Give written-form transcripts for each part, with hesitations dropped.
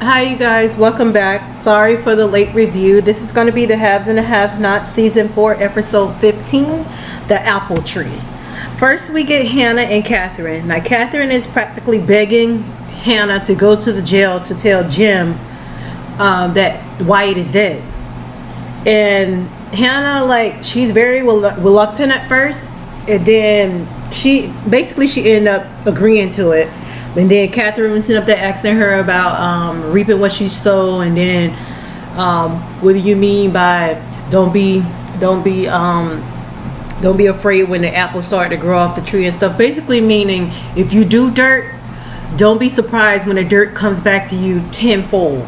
Hi you guys, welcome back. Sorry for the late review. This is going to be the Haves and the Have-Nots season 4 episode 15, the apple tree. First we get Hannah and Catherine. Now Catherine is practically begging Hannah to go to the jail to tell Jim that Wyatt is dead. And Hannah, she's very reluctant at first, and then she ended up agreeing to it. And then Catherine was sitting up there asking her about reaping what she sowed, and then what do you mean by don't be afraid when the apples start to grow off the tree and stuff. Basically meaning if you do dirt, don't be surprised when the dirt comes back to you tenfold.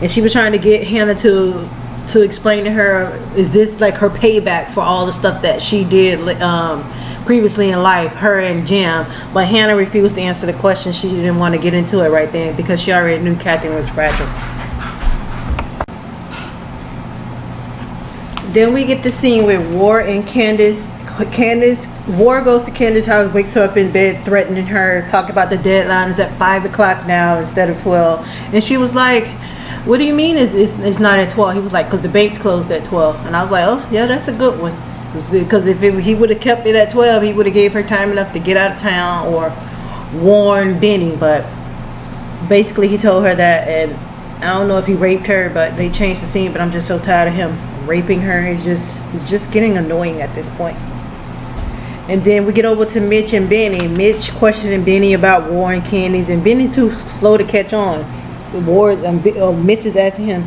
And she was trying to get Hannah to explain to her, is this like her payback for all the stuff that she did previously in life, her and Jim. But Hannah refused to answer the question. She didn't want to get into it right then because she already knew Catherine was fragile. Then we get the scene with War and Candace. War goes to Candace's house, wakes her up in bed, threatening her, talk about the deadline is at 5 o'clock now instead of 12. And she was like, what do you mean it's not at 12? He was like, because the bank's closed at 12. And I was like, oh yeah, that's a good one. Because if he would have kept it at 12, he would have gave her time enough to get out of town or warn Benny. But basically he told her that, and I don't know if he raped her, but they changed the scene. But I'm just so tired of him raping her. It's just getting annoying at this point. And then we get over to Mitch and Benny. Mitch questioning Benny about War and Candies, and Benny too slow to catch on. Mitch is asking him,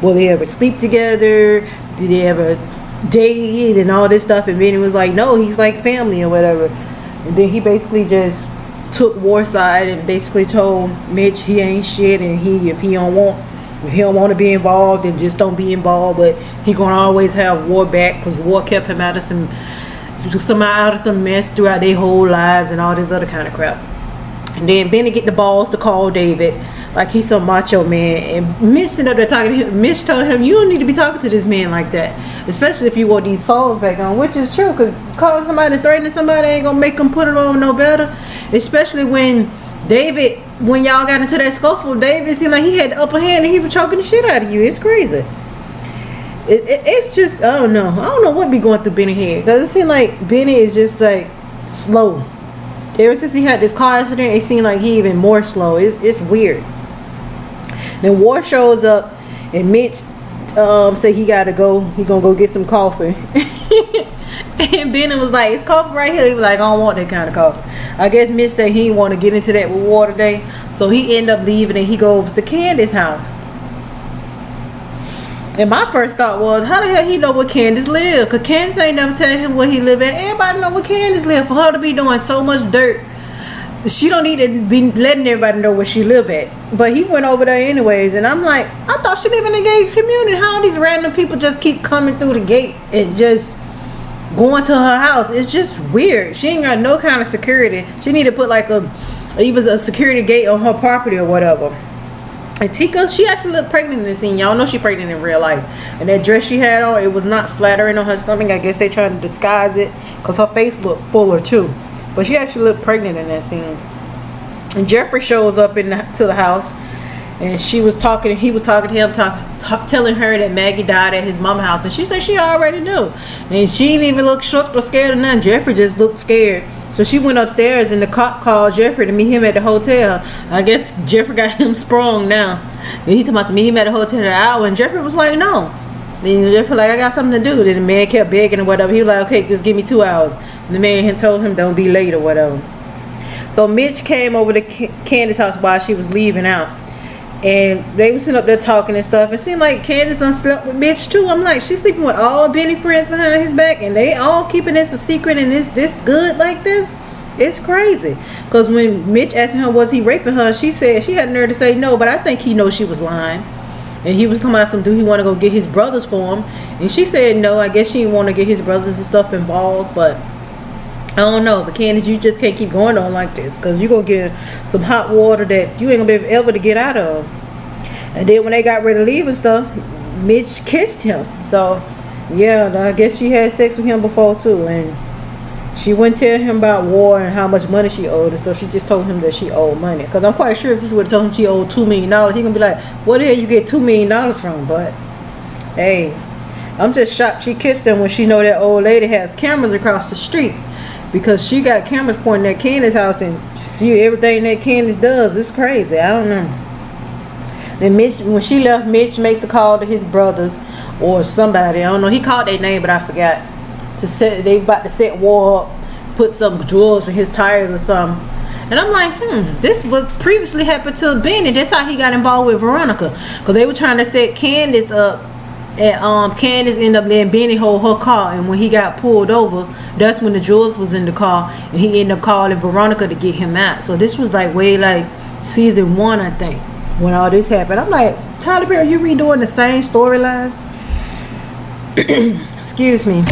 will they ever sleep together? Did they ever date and all this stuff? And Benny was like, no, he's like family or whatever. And then he basically just took War's side and basically told Mitch he ain't shit, and if he don't want to be involved, then just don't be involved. But he gonna always have War back because War kept him out of some mess throughout their whole lives and all this other kind of crap. And then Benny get the balls to call David like he's some macho man, and Mitch sitting up there talking to him. Mitch told him, you don't need to be talking to this man like that, especially if you want these phones back on, which is true, because calling somebody and threatening somebody ain't gonna make them put it on no better. Especially when y'all got into that scuffle, David seemed like he had the upper hand and he was choking the shit out of you. It's crazy. It's just, I don't know what be going through Benny's head, because it seems like Benny is just like slow. Ever since he had this car accident, it seemed like he even more slow. It's weird. Then War shows up, and Mitch said he gotta go. He gonna go get some coffee. And Benny was like, "It's coffee right here." He was like, "I don't want that kind of coffee." I guess Mitch said he didn't want to get into that with War today, so he ended up leaving, and he goes to Candace's house. And my first thought was, how the hell he know where Candace live? Because Candace ain't never tell him where he live at. Everybody know where Candace live. For her to be doing so much dirt, she don't need to be letting everybody know where she live at. But he went over there anyways, and I'm like, I thought she live in a gated community. How these random people just keep coming through the gate and just going to her house? It's just weird. She ain't got no kind of security. She need to put like even a security gate on her property or whatever. And Tika, she actually looked pregnant in the scene. Y'all know she pregnant in real life. And that dress she had on, it was not flattering on her stomach. I guess they trying to disguise it because her face looked fuller too. But she actually looked pregnant in that scene. And Jeffrey shows up to the house, and he was talking to him, telling her that Maggie died at his mama's house. And she said she already knew. And she didn't even look shocked or scared or nothing. Jeffrey just looked scared. So she went upstairs, and the cop called Jeffrey to meet him at the hotel. I guess Jeffrey got him sprung now. And he told me to meet him at the hotel in an hour, and Jeffrey was like, no. And Jeffrey like, I got something to do. Then the man kept begging or whatever. He was like, okay, just give me 2 hours. And the man told him don't be late or whatever. So Mitch came over to Candace's house while she was leaving out. And they were sitting up there talking and stuff. It seemed like Candace slept with Mitch too. I'm like, she's sleeping with all Benny friends behind his back, and they all keeping this a secret, and it's this good like this. It's crazy. Because when Mitch asked her was he raping her, she said she had the nerve to say no, but I think he knows she was lying. And he was talking about do he want to go get his brothers for him? And she said no. I guess she didn't want to get his brothers and stuff involved, but I don't know. But Candace, you just can't keep going on like this, because you're going to get some hot water that you ain't going to be able to get out of. And then when they got ready to leave and stuff, Mitch kissed him. So yeah, I guess she had sex with him before too. And She wouldn't tell him about war and how much money she owed and stuff. She just told him that she owed money. Because I'm quite sure if she would have told him she owed $2 million, he going to be like, where the hell you get $2 million from? But, hey, I'm just shocked she kissed him when she know that old lady has cameras across the street. Because she got cameras pointing at Candace's house and see everything that Candace does. It's crazy. I don't know. Then Mitch, when she left, Mitch makes a call to his brothers or somebody. I don't know. He called their name, but I forgot. They about to set war up, put some drugs in his tires or something. And I'm like, this was previously happened to Benny. That's how he got involved with Veronica. Because they were trying to set Candace up. And Candace ended up letting Benny hold her car. And when he got pulled over, that's when the drugs was in the car. And he ended up calling Veronica to get him out. So this was like way like season 1, I think, when all this happened. I'm like, Tyler Perry, you redoing the same storylines? Excuse me.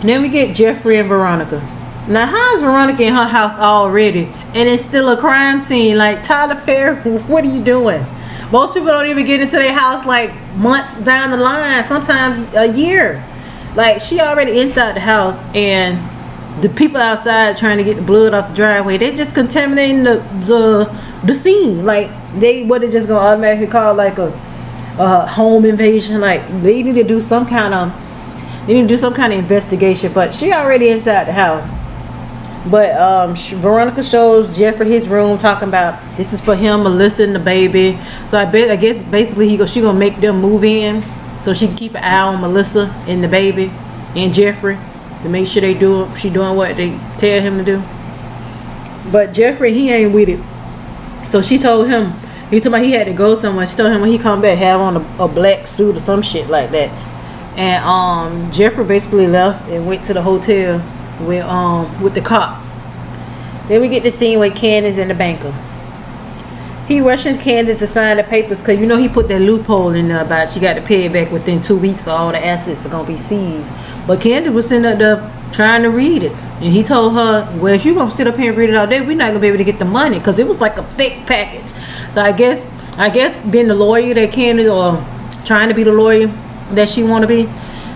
Then we get Jeffrey and Veronica. Now, how is Veronica in her house already? And it's still a crime scene. Like, Tyler Perry, what are you doing? Most people don't even get into their house like months down the line, sometimes a year. Like, she already inside the house, and the people outside trying to get the blood off the driveway, they just contaminating the scene. Like, they just gonna automatically call like a home invasion. Like, they need to do some kind of investigation. But she already inside the house. But Veronica shows Jeffrey his room, talking about this is for him, Melissa, and the baby. So I guess basically she gonna make them move in so she can keep an eye on Melissa and the baby and Jeffrey to make sure she doing what they tell him to do. But Jeffrey, he ain't with it. So she told him, he told me he had to go somewhere. She told him when he come back, have on a black suit or some shit like that. And Jeffrey basically left and went to the hotel with the cop. Then we get the scene with Candace and the banker. He rushes Candace to sign the papers because you know he put that loophole in there about she got to pay it back within 2 weeks, or all the assets are gonna be seized. But Candace was sitting up there trying to read it, and he told her, well, if you're gonna sit up here and read it all day, we're not gonna be able to get the money, because it was like a thick package. So I guess being the lawyer that Candace, or trying to be the lawyer that she want to be,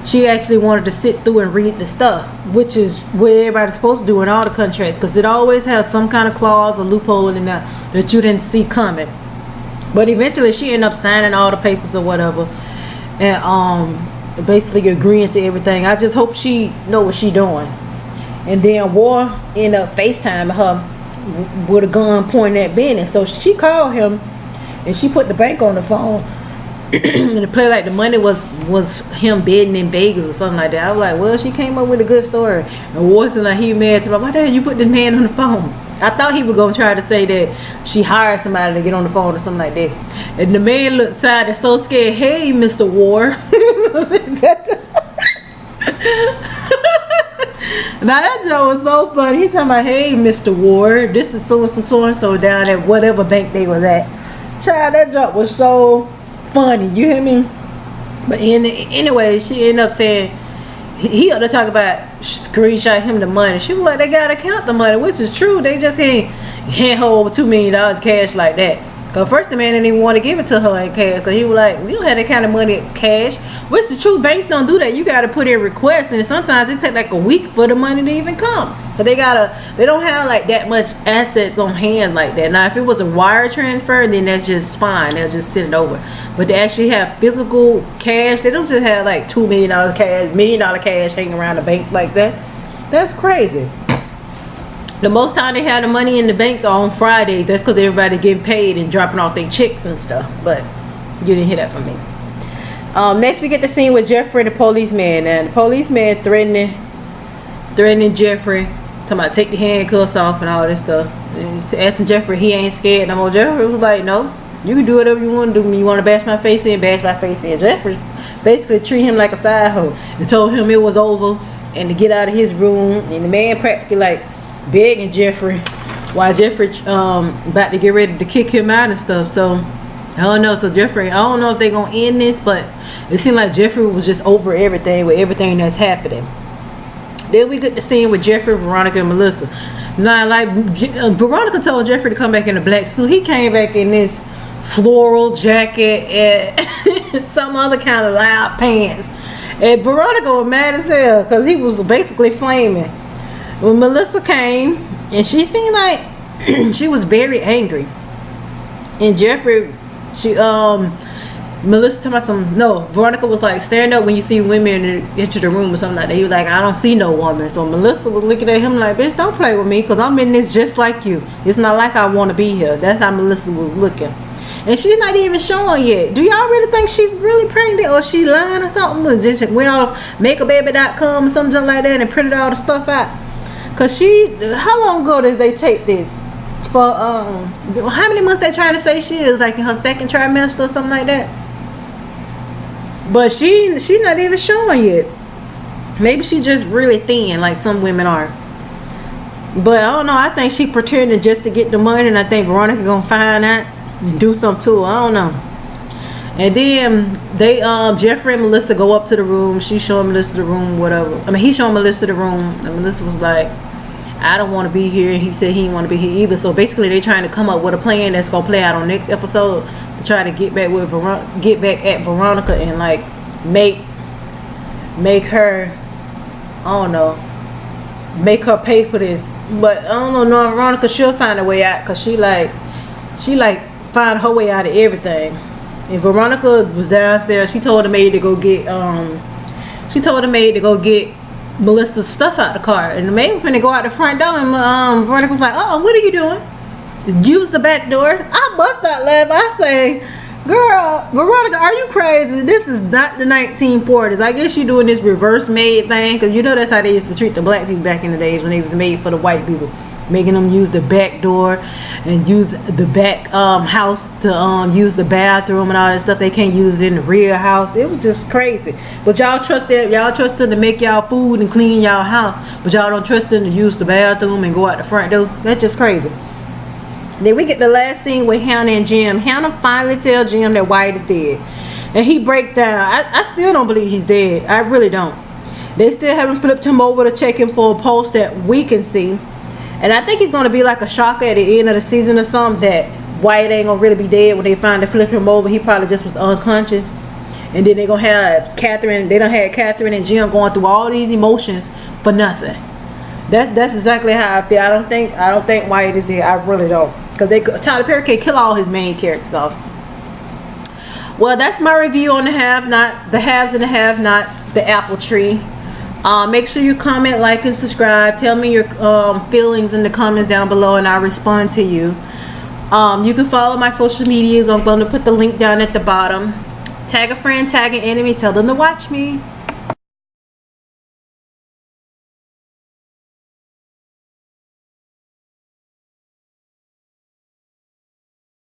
she actually wanted to sit through and read the stuff, which is what everybody's supposed to do in all the contracts, because it always has some kind of clause or loophole in there that you didn't see coming. But eventually she ended up signing all the papers or whatever, and basically agreeing to everything. I just hope she know what she doing. And then War ended up FaceTiming her with a gun pointing at Benny. So she called him and she put the bank on the phone. And it played like the money was him betting in Vegas or something like that. I was like, well, she came up with a good story. And Warson, like, he mad to me. Why the hell you put this man on the phone? I thought he was gonna try to say that she hired somebody to get on the phone or something like this. And the man looked sad and so scared. Hey, Mr. War. Now that joke was so funny. He talking about, hey, Mr. Ward, this is so and so down at whatever bank they was at. Child, that joke was so funny. You hear me? But anyway, she ended up saying he ought to talk about screenshot him the money. She was like, they gotta count the money, which is true. They just ain't hand her over $2 million cash like that. Cause first the man didn't even want to give it to her in cash, cause he was like, we don't have that kind of money cash. Which is true. Banks don't do that. You gotta put in requests, and sometimes it take like a week for the money to even come. But they don't have like that much assets on hand like that. Now if it was a wire transfer, then that's just fine. They'll just send it over. But they actually have physical cash. They don't just have like $2 million cash, $1 million cash hanging around the banks like that. That's crazy. The most time they have the money in the banks are on Fridays. That's because everybody getting paid and dropping off their checks and stuff. But you didn't hear that from me. Next we get the scene with Jeffrey and the policeman. And the policeman threatening Jeffrey, talking about take the handcuffs off and all this stuff. And he's asking Jeffrey, he ain't scared no more. Jeffrey was like, no, you can do whatever you want to do. You want to bash my face in, bash my face in. Jeffrey basically treat him like a side hoe and told him it was over and to get out of his room. And the man practically like begging Jeffrey while Jeffrey about to get ready to kick him out and stuff. So I don't know. So Jeffrey, I don't know if they're gonna end this, but it seemed like Jeffrey was just over everything with everything that's happening. Then we get the scene with Jeffrey, Veronica, and Melissa. Now, like Veronica told Jeffrey to come back in a black suit. He came back in this floral jacket and some other kind of loud pants. And Veronica was mad as hell because he was basically flaming. When Melissa came, and she seemed like she was very angry. And Jeffrey, Melissa told me Veronica was like, stand up when you see women enter the room or something like that. He was like, I don't see no woman. So Melissa was looking at him like, bitch, don't play with me, because I'm in this just like you. It's not like I want to be here. That's how Melissa was looking. And she's not even showing yet. Do y'all really think she's really pregnant, or she lying or something? Or just went off makeababy.com or something like that and printed all the stuff out? Because how long ago did they tape this? For how many months they trying to say she is? Like in her second trimester or something like that? But she's not even showing yet. Maybe she just really thin, like some women are. But I don't know. I think she pretending just to get the money, and I think Veronica gonna find out and do something to her. I don't know. And then they Jeffrey and Melissa go up to the room. She showing Melissa the room, whatever. I mean, he showing Melissa the room, and Melissa was like, I don't want to be here. He said he didn't want to be here either. So basically, they trying to come up with a plan that's gonna play out on next episode to try to get back with get back at Veronica and like make her, I don't know, make her pay for this. But I don't know, no, Veronica, she'll find a way out, because she find her way out of everything. And Veronica was downstairs. She told the maid to go get Melissa's stuff out the car, and the maid was finna go out the front door, and Veronica was like, what are you doing? Use the back door. I bust out laugh. I say, girl, Veronica, are you crazy? This is not the 1940s. I guess you're doing this reverse maid thing, because you know that's how they used to treat the black people back in the days when they was made for the white people, making them use the back door and use the back house to use the bathroom and all that stuff. They can't use it in the rear house. It was just crazy. But y'all trust them to make y'all food and clean y'all house, but y'all don't trust them to use the bathroom and go out the front door. That's just crazy. Then we get the last scene with Hannah and Jim. Hannah finally tells Jim that Wyatt is dead, and he breaks down. I still don't believe he's dead. I really don't. They still haven't flipped him over to check him for a pulse that we can see. And I think he's going to be like a shocker at the end of the season or something, that Wyatt ain't going to really be dead when they finally flip him over. He probably just was unconscious. And then they're going to have Catherine and Jim going through all these emotions for nothing. That's exactly how I feel. I don't think Wyatt is dead. I really don't. Because Tyler Perry can kill all his main characters off. Well, that's my review on the haves and the have-nots, the apple tree. Make sure you comment, like, and subscribe. Tell me your feelings in the comments down below, and I'll respond to you. You can follow my social medias. I'm going to put the link down at the bottom. Tag a friend, tag an enemy, tell them to watch me.